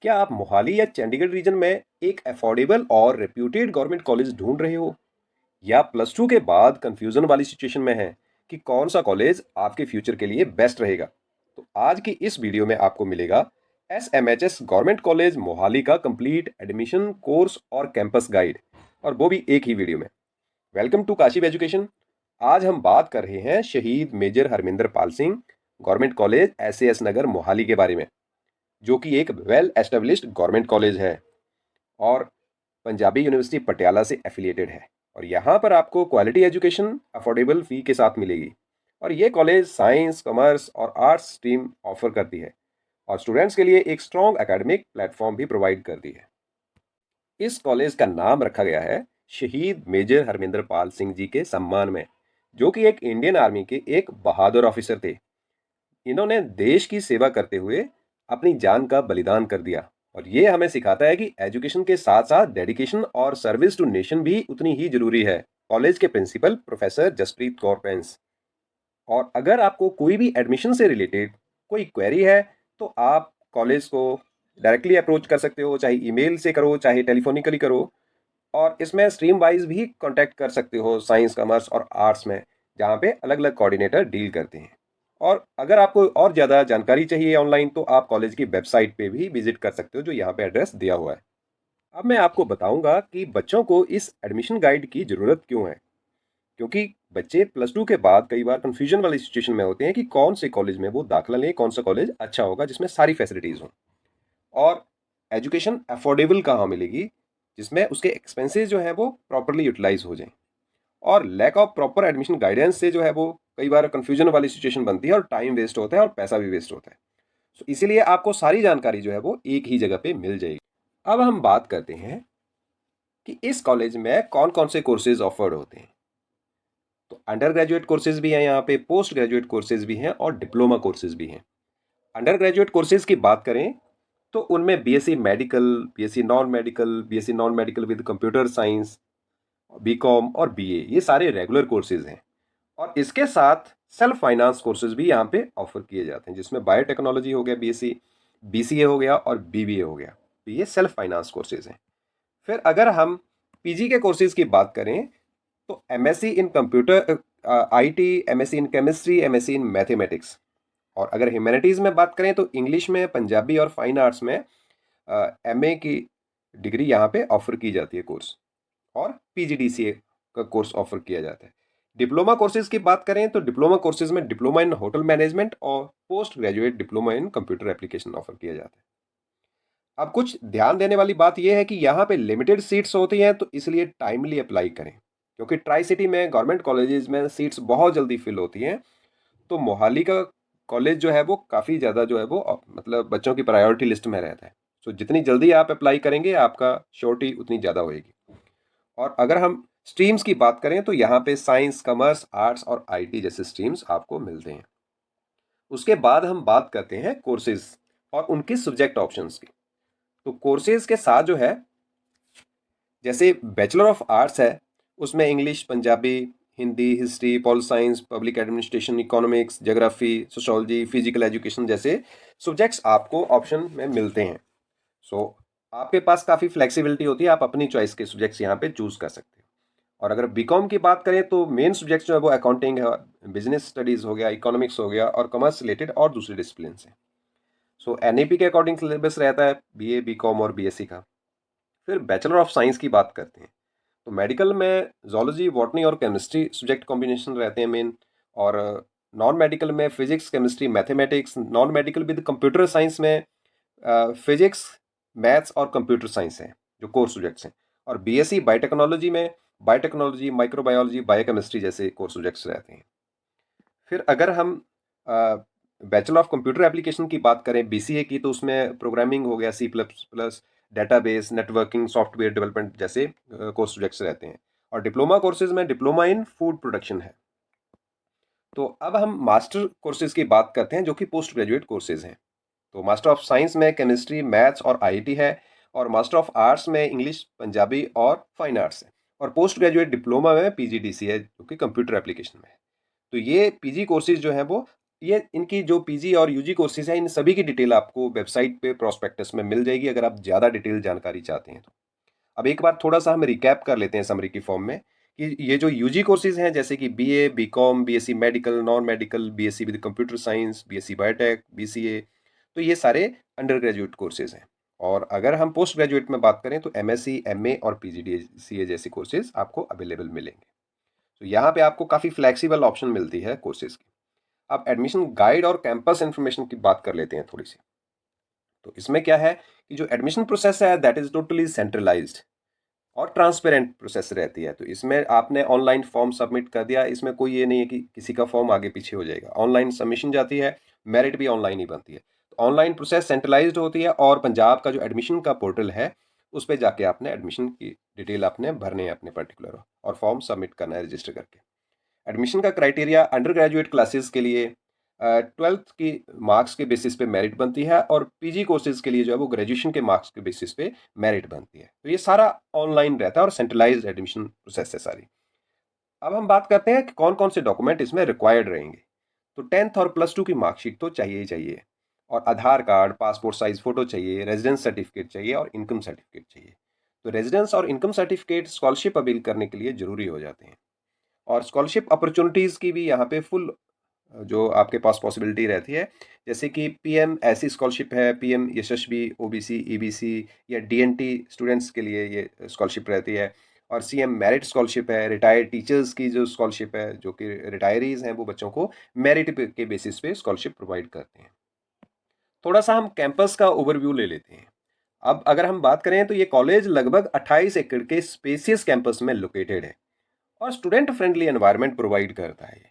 क्या आप मोहाली या चंडीगढ़ रीजन में एक अफोर्डेबल और रेप्यूटेड गवर्नमेंट कॉलेज ढूंढ रहे हो, या प्लस टू के बाद कंफ्यूजन वाली सिचुएशन में है कि कौन सा कॉलेज आपके फ्यूचर के लिए बेस्ट रहेगा? तो आज की इस वीडियो में आपको मिलेगा SMHS गवर्नमेंट कॉलेज मोहाली का कंप्लीट एडमिशन कोर्स और कैंपस गाइड, और वो भी एक ही वीडियो में। Welcome to Kaship education. आज हम बात कर रहे हैं Shaheed major Harminder Pal Singh government college SAS Nagar Mohali के बारे में, जो कि एक वेल एस्टेब्लिश्ड गवर्नमेंट कॉलेज है और पंजाबी यूनिवर्सिटी पटियाला से एफिलिएटेड है। और यहाँ पर आपको क्वालिटी एजुकेशन अफोर्डेबल फ़ी के साथ मिलेगी। और ये कॉलेज साइंस, कॉमर्स और आर्ट्स स्ट्रीम ऑफर करती है और स्टूडेंट्स के लिए एक स्ट्रॉन्ग एकेडमिक प्लेटफॉर्म भी प्रोवाइड करती है। इस कॉलेज का नाम रखा गया है शहीद मेजर हरमिंदर पाल सिंह जी के सम्मान में, जो कि एक इंडियन आर्मी के एक बहादुर ऑफिसर थे। इन्होंने देश की सेवा करते हुए अपनी जान का बलिदान कर दिया। और ये हमें सिखाता है कि एजुकेशन के साथ साथ डेडिकेशन और सर्विस टू नेशन भी उतनी ही जरूरी है। कॉलेज के प्रिंसिपल प्रोफेसर जसप्रीत कौर पेंस। और अगर आपको कोई भी एडमिशन से रिलेटेड कोई क्वेरी है, तो आप कॉलेज को डायरेक्टली अप्रोच कर सकते हो, चाहे ईमेल से करो चाहे टेलीफोनिकली करो। और इसमें स्ट्रीम वाइज भी कांटेक्ट कर सकते हो, साइंस, कॉमर्स और आर्ट्स में, जहाँ पे अलग अलग कोऑर्डिनेटर डील करते हैं। और अगर आपको और ज़्यादा जानकारी चाहिए ऑनलाइन, तो आप कॉलेज की वेबसाइट पे भी विजिट कर सकते हो, जो यहाँ पे एड्रेस दिया हुआ है। अब मैं आपको बताऊंगा कि बच्चों को इस एडमिशन गाइड की ज़रूरत क्यों है, क्योंकि बच्चे प्लस टू के बाद कई बार कंफ्यूजन वाली सिचुएशन में होते हैं कि कौन से कॉलेज में वो दाखिला लें, कौन सा कॉलेज अच्छा होगा जिसमें सारी फैसिलिटीज़ हों, और एजुकेशन अफोर्डेबल कहाँ मिलेगी जिसमें उसके एक्सपेंसेस जो है वो प्रॉपरली यूटिलाइज हो जाएं। और lack of proper admission guidance से जो है वो कई बार कंफ्यूजन वाली सिचुएशन बनती है और टाइम वेस्ट होता है और पैसा भी वेस्ट होता है। सो इसीलिए आपको सारी जानकारी जो है वो एक ही जगह पे मिल जाएगी। अब हम बात करते हैं कि इस कॉलेज में कौन कौन से कोर्सेज ऑफर्ड होते हैं। तो अंडर ग्रेजुएट कोर्सेज भी हैं यहाँ पे, पोस्ट ग्रेजुएट कोर्सेज भी हैं और डिप्लोमा कोर्सेज भी हैं। अंडर ग्रेजुएट कोर्सेज की बात करें तो उनमें BSc medical, BSc non medical with computer science, BCom और BA, ये सारे रेगुलर कोर्सेज हैं। और इसके साथ सेल्फ फाइनेंस कोर्सेज भी यहाँ पे ऑफर किए जाते हैं, जिसमें बायोटेक्नोलॉजी हो गया BSc, BCA हो गया और BBA हो गया। तो ये सेल्फ फाइनेंस कोर्सेज हैं। फिर अगर हम PG के कोर्सेज की बात करें तो MSc in computer IT, MSc in chemistry, MSc in mathematics. और अगर ह्यूमैनिटीज़ में बात करें तो इंग्लिश में, पंजाबी और फाइन आर्ट्स में MA की डिग्री यहाँ पे ऑफर की जाती है कोर्स, और PGDCA का कोर्स ऑफर किया जाता है। डिप्लोमा कोर्सेज की बात करें तो डिप्लोमा कोर्सेज में डिप्लोमा इन होटल मैनेजमेंट और post graduate diploma in computer application offer किया जाता है। अब कुछ ध्यान देने वाली बात यह है कि यहाँ पे लिमिटेड सीट्स होती हैं, तो इसलिए टाइमली अप्लाई करें, क्योंकि ट्राई सिटी में गवर्नमेंट कॉलेजेस में सीट्स बहुत जल्दी फिल होती हैं। तो मोहाली का कॉलेज जो है वो काफ़ी ज़्यादा जो है वो मतलब बच्चों की प्रायोरिटी लिस्ट में रहता है। सो जितनी जल्दी आप अप्लाई करेंगे आपका श्योरिटी उतनी ज़्यादा होएगी। और अगर हम स्ट्रीम्स की बात करें तो यहाँ पे साइंस, कॉमर्स, आर्ट्स और IT जैसे स्ट्रीम्स आपको मिलते हैं। उसके बाद हम बात करते हैं कोर्सेज और उनके सब्जेक्ट ऑप्शंस की। तो कोर्सेज के साथ जो है, जैसे बैचलर ऑफ आर्ट्स है, उसमें English, Punjabi, Hindi, history, pol science, public administration, economics, geography, sociology, physical education जैसे सब्जेक्ट्स आपको ऑप्शन में मिलते हैं। सो आपके पास काफ़ी फ्लेक्सिबिलिटी होती है, आप अपनी चॉइस के सब्जेक्ट्स यहाँ पे चूज कर सकते हैं। और अगर BCom की बात करें तो मेन सब्जेक्ट्स जो है वो अकाउंटिंग है, बिजनेस स्टडीज़ हो गया, इकोनॉमिक्स हो गया और कॉमर्स रिलेटेड और दूसरी डिसिप्लिन हैं। सो NAP के अकॉर्डिंग सिलेबस रहता है BA, BCom और BSc का। फिर बैचलर ऑफ साइंस की बात करते हैं तो मेडिकल में जोलॉजी, बॉटनी और केमिस्ट्री सब्जेक्ट कॉम्बिनेशन रहते हैं मेन। और नॉन मेडिकल में physics, chemistry, mathematics. Non medical with computer science में फिजिक्स, मैथ्स और कंप्यूटर साइंस हैं जो कोर सब्जेक्ट्स हैं। और BSc बायोटेक्नोलॉजी में बायोटेक्नोलॉजी, माइक्रोबायोलॉजी, बायोकेमिस्ट्री जैसे कोर सब्जेक्ट्स रहते हैं। फिर अगर हम बैचलर ऑफ कंप्यूटर एप्लीकेशन की बात करें BCA की, तो उसमें प्रोग्रामिंग हो गया, C++, database, networking, software development जैसे कोर्स सब्जेक्ट्स रहते हैं। और डिप्लोमा कोर्सेज में डिप्लोमा इन फूड प्रोडक्शन है। तो अब हम मास्टर कोर्सेज की बात करते हैं, जो कि पोस्ट ग्रेजुएट कोर्सेज हैं। तो मास्टर ऑफ साइंस में केमिस्ट्री, मैथ्स और IT है। और मास्टर ऑफ आर्ट्स में इंग्लिश, पंजाबी और फाइन आर्ट्स है। और पोस्ट ग्रेजुएट डिप्लोमा में PGDC है, जो कि कंप्यूटर एप्लीकेशन में है। तो ये PG कोर्सेज जो हैं वो ये इनकी जो पीजी और यूजी कोर्सेज़ हैं, इन सभी की डिटेल आपको वेबसाइट पे प्रोस्पेक्टस में मिल जाएगी, अगर आप ज़्यादा डिटेल जानकारी चाहते हैं तो। अब एक बार थोड़ा-सा हम रिकैप कर लेते हैं समरी की फॉर्म में, कि ये जो यूजी कोर्सेज़ हैं जैसे कि BA, BCom, BSc medical, non medical, BSc with computer science, BSc biotech, BCA, तो ये सारे अंडर ग्रेजुएट कोर्सेज़ हैं। और अगर हम पोस्ट ग्रेजुएट में बात करें तो एमएससी, एमए और पीजीडीसीए जैसे कोर्सेज़ आपको अवेलेबल मिलेंगे। तो यहाँ पे आपको काफ़ी फ्लेक्सिबल ऑप्शन मिलती है कोर्सेज़ की। अब एडमिशन गाइड और कैंपस इन्फॉर्मेशन की बात कर लेते हैं थोड़ी-सी। तो इसमें क्या है कि जो एडमिशन प्रोसेस है दैट इज़ टोटली सेंट्रलाइज्ड और ट्रांसपेरेंट प्रोसेस रहती है। तो इसमें आपने ऑनलाइन फॉर्म सबमिट कर दिया, इसमें कोई ये नहीं है कि किसी का फॉर्म आगे पीछे हो जाएगा। ऑनलाइन सबमिशन जाती है, मेरिट भी ऑनलाइन ही बनती है। तो ऑनलाइन प्रोसेस सेंट्रलाइज्ड होती है और पंजाब का जो एडमिशन का पोर्टल है, उस पे जाके आपने एडमिशन की डिटेल आपने भरने हैं अपने पर्टिकुलर और फॉर्म सबमिट करना है रजिस्टर करके। एडमिशन का क्राइटेरिया अंडर ग्रेजुएट क्लासेस के लिए 12th की मार्क्स के बेसिस पे मेरिट बनती है और पीजी कोर्सेज के लिए जो है वो ग्रेजुएशन के मार्क्स के बेसिस पे मेरिट बनती है। तो ये सारा ऑनलाइन रहता है और सेंट्रलाइज्ड एडमिशन प्रोसेस है सारी। अब हम बात करते हैं कि कौन कौन से डॉक्यूमेंट इसमें रिक्वायर्ड रहेंगे। तो 10th और +2 की मार्कशीट तो चाहिए ही चाहिए, और आधार कार्ड, पासपोर्ट साइज फोटो चाहिए, रेजिडेंस सर्टिफिकेट चाहिए और इनकम सर्टिफिकेट चाहिए। तो रेजिडेंस और इनकम सर्टिफिकेट स्कॉलरशिप अपील करने के लिए जरूरी हो जाते हैं। और स्कॉलरशिप अपॉर्चुनिटीज़ की भी यहाँ पे फुल जो आपके पास पॉसिबिलिटी रहती है, जैसे कि पीएम ऐसी स्कॉलरशिप है, पीएम यशस्वी ओबीसी, ईबीसी या डीएनटी स्टूडेंट्स के लिए ये स्कॉलरशिप रहती है। और सीएम मेरिट स्कॉलरशिप है, रिटायर्ड टीचर्स की जो स्कॉलरशिप है, जो कि रिटायरीज हैं वो बच्चों को मेरिट के बेसिस पे स्कॉलरशिप प्रोवाइड करते हैं। थोड़ा सा हम कैंपस का ओवरव्यू ले लेते हैं। अब अगर हम बात करें तो ये कॉलेज लगभग 28 एकड़ के स्पेसियस कैंपस में लोकेटेड है और स्टूडेंट फ्रेंडली एनवायरनमेंट प्रोवाइड करता है।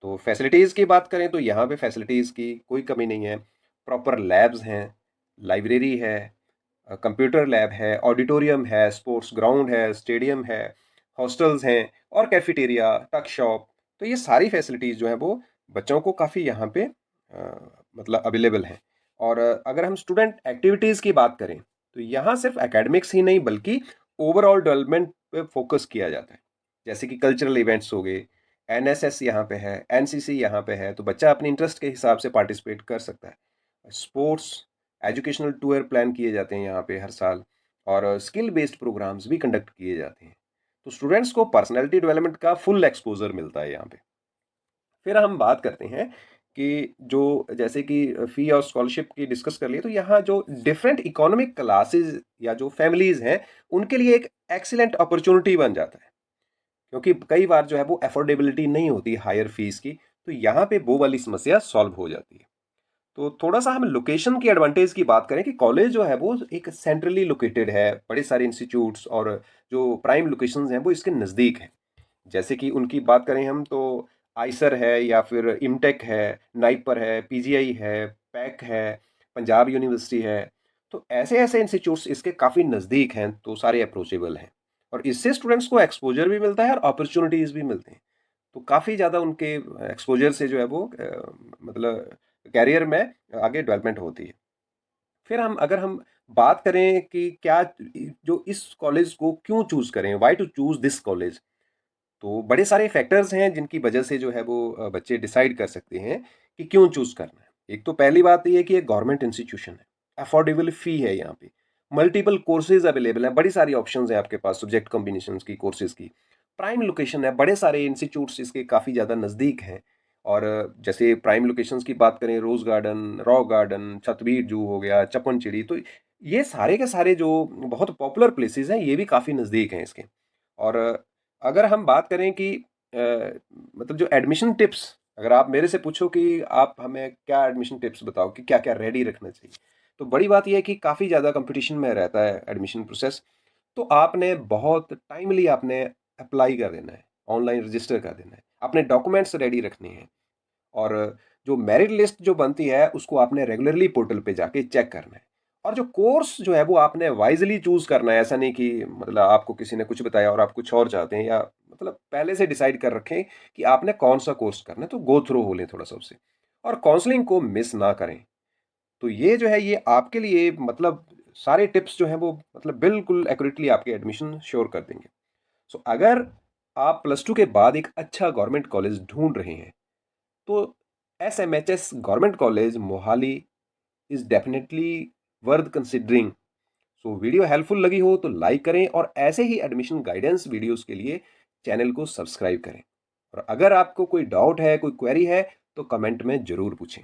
तो फैसिलिटीज़ की बात करें तो यहाँ पे फैसिलिटीज़ की कोई कमी नहीं है। प्रॉपर लैब्स हैं, लाइब्रेरी है, कंप्यूटर लैब है, ऑडिटोरियम है, स्पोर्ट्स ग्राउंड है, स्टेडियम है, हॉस्टल्स हैं और कैफेटेरिया, टक शॉप। तो ये सारी फैसिलिटीज़ जो हैं वो बच्चों को काफ़ी यहाँ पे मतलब अवेलेबल हैं। और अगर हम स्टूडेंट एक्टिविटीज़ की बात करें तो यहाँ सिर्फ एकेडमिक्स ही नहीं बल्कि ओवरऑल डेवलपमेंट पे फोकस किया जाता है। जैसे कि कल्चरल इवेंट्स हो गए, एनएसएस यहाँ पे है, एनसीसी यहाँ पे है, तो बच्चा अपने इंटरेस्ट के हिसाब से पार्टिसिपेट कर सकता है। स्पोर्ट्स, एजुकेशनल टूर प्लान किए जाते हैं यहाँ पे हर साल, और स्किल बेस्ड प्रोग्राम्स भी कंडक्ट किए जाते हैं। तो स्टूडेंट्स को पर्सनैलिटी डेवलपमेंट का फुल एक्सपोजर मिलता है यहाँ पे। फिर हम बात करते हैं कि जो जैसे कि फ़ी और स्कॉलरशिप की डिस्कस कर लिए, तो यहाँ जो डिफरेंट इकोनॉमिक क्लासेस या जो फैमिलीज़ हैं, उनके लिए एक एक्सीलेंट अपॉर्चुनिटी बन जाता है। क्योंकि कई बार जो है वो अफोर्डेबिलिटी नहीं होती हायर फीस की, तो यहाँ पे वो वाली समस्या सॉल्व हो जाती है। तो थोड़ा-सा हम लोकेशन की एडवांटेज की बात करें कि कॉलेज जो है वो एक सेंट्रली लोकेटेड है, बड़े सारे इंस्टीट्यूट्स और जो प्राइम लोकेशंस हैं वो इसके नज़दीक हैं। जैसे कि उनकी बात करें हम तो आइसर है या फिर इमटेक है, नाइपर है, पीजीआई है, पैक है, पंजाब यूनिवर्सिटी है। तो ऐसे-ऐसे इंस्टीट्यूट्स इसके काफ़ी नज़दीक हैं, तो सारे अप्रोचेबल हैं। और इससे स्टूडेंट्स को एक्सपोज़र भी मिलता है और अपॉर्च्युनिटीज़ भी मिलते हैं। तो काफ़ी ज़्यादा उनके एक्सपोज़र से जो है वो मतलब करियर में आगे डेवलपमेंट होती है। फिर हम बात करें कि क्या जो इस कॉलेज को क्यों चूज़ करें, why to choose this college? तो बड़े सारे फैक्टर्स हैं जिनकी वजह से जो है वो बच्चे डिसाइड कर सकते हैं कि क्यों चूज़ करना है। एक तो पहली बात ये है कि ये गवर्नमेंट इंस्टीट्यूशन है, अफोर्डेबल फ़ी है यहाँ पे, मल्टीपल कोर्सेज़ अवेलेबल हैं, बड़ी सारी ऑप्शंस हैं आपके पास सब्जेक्ट कॉम्बिनेशंस की, कोर्सेज़ की। प्राइम लोकेशन है, बड़े सारे इंस्टीट्यूट्स इसके काफ़ी ज़्यादा नज़दीक हैं। और जैसे प्राइम लोकेशंस की बात करें, rose garden, rock garden, Satbir zoo हो गया, चप्पनचिड़ी, तो ये सारे के सारे जो बहुत पॉपुलर प्लेसेस हैं, ये भी काफ़ी नज़दीक हैं इसके। और अगर हम बात करें कि मतलब जो एडमिशन टिप्स, अगर आप मेरे से पूछो कि आप हमें क्या एडमिशन टिप्स बताओ कि क्या-क्या रेडी रखना चाहिए? तो बड़ी बात ये है कि काफ़ी ज़्यादा कॉम्पिटिशन में रहता है एडमिशन प्रोसेस, तो आपने बहुत टाइमली आपने अप्लाई कर देना है, ऑनलाइन रजिस्टर कर देना है, अपने डॉक्यूमेंट्स रेडी रखने हैं। और जो मेरिट लिस्ट जो बनती है उसको आपने रेगुलरली पोर्टल पे जाके चेक करना है। और जो कोर्स जो है वो आपने वाइजली चूज करना है, ऐसा नहीं कि मतलब आपको किसी ने कुछ बताया और आप कुछ और चाहते हैं, या मतलब पहले से डिसाइड कर रखें कि आपने कौन सा कोर्स करना है, तो गो थ्रू हो लें थोड़ा सा उससे। और काउंसलिंग को मिस ना करें। तो ये जो है ये आपके लिए मतलब सारे टिप्स जो हैं वो मतलब बिल्कुल एक्यूरेटली आपके एडमिशन श्योर कर देंगे। सो अगर आप +2 के बाद एक अच्छा गवर्नमेंट कॉलेज ढूंढ रहे हैं, तो SMHS government college Mohali is definitely worth considering. So video helpful लगी हो तो लाइक करें और ऐसे ही एडमिशन गाइडेंस वीडियोस के लिए चैनल को सब्सक्राइब करें। और अगर आपको कोई डाउट है, कोई क्वेरी है तो कमेंट में जरूर पूछें।